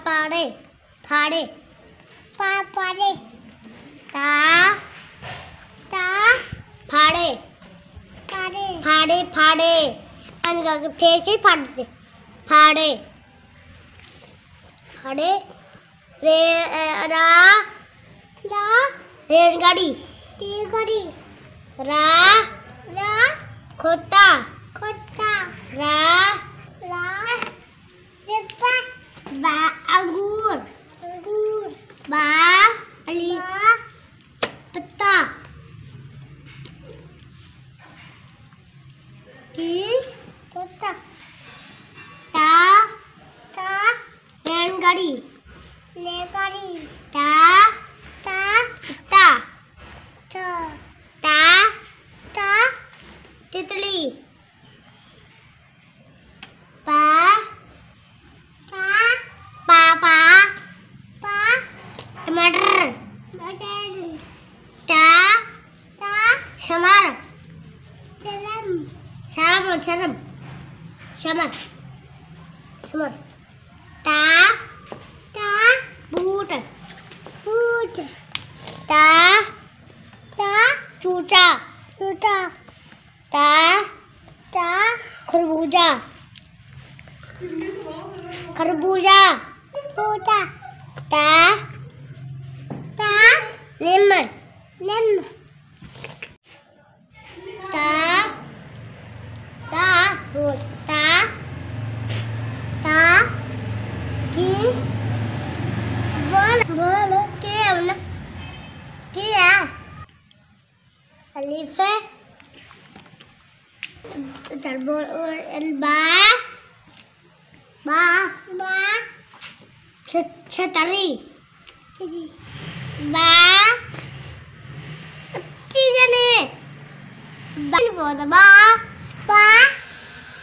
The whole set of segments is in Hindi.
पाड़े फाड़े पाड़े ता फाड़े फाड़े फाड़े फेस ही फाड़ते फाड़े फाड़े रेलगाड़ी रा खोता बा अंगूर बा पत्ता रेलगाड़ी तितली टमाटर समर बूट चूचा खरबूजा नीम अलिफ छतरी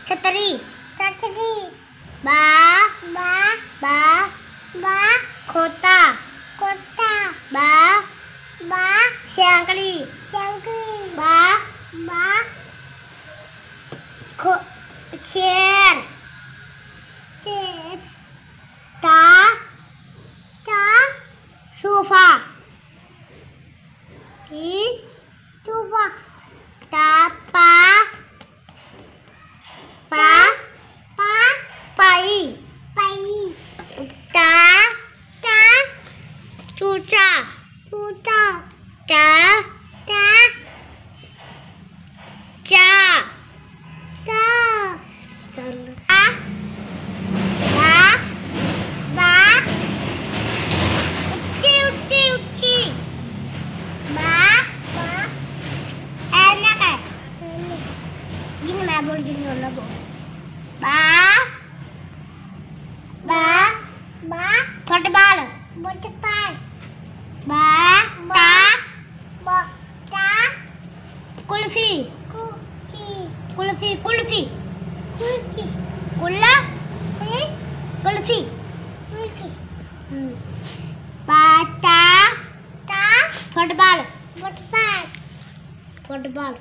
छतरी खोता श्यांकड़ी शेर सोफा पाई चूचा फुटबॉल कुल्फी कुल्फी फुटबॉल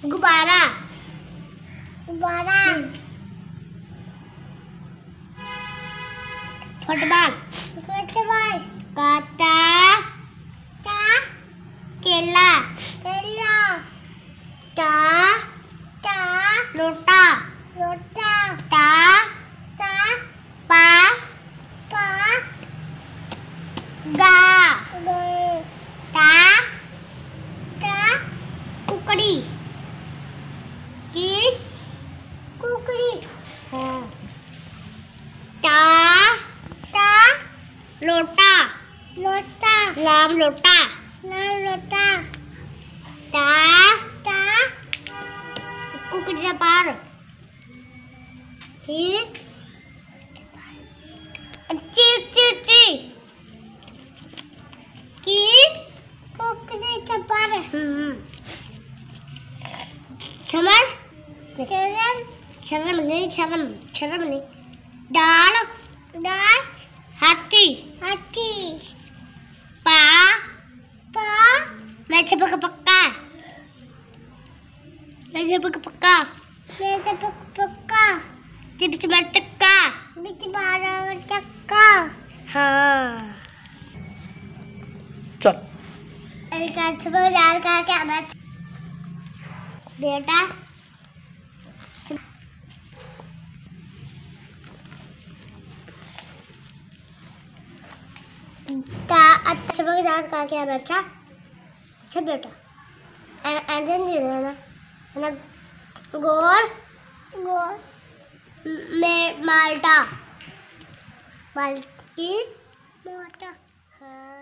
गुब्बारा फुटबॉल काटा केला लोटा गा कुकड़ी लोटा लाम लोटा कुकड़ी पार ठीक शर्म नहीं दाल हाथी पा मैं छपक पक्का टिप्स में टक्का चक्का। हाँ। चल। करके आना बेटा। अच्छा बाजार करके आना। अच्छा अच्छा बेटा। ऐसे नहीं रहना है ना। गोल गोल में माल्टा माल्टी मोटा। हाँ।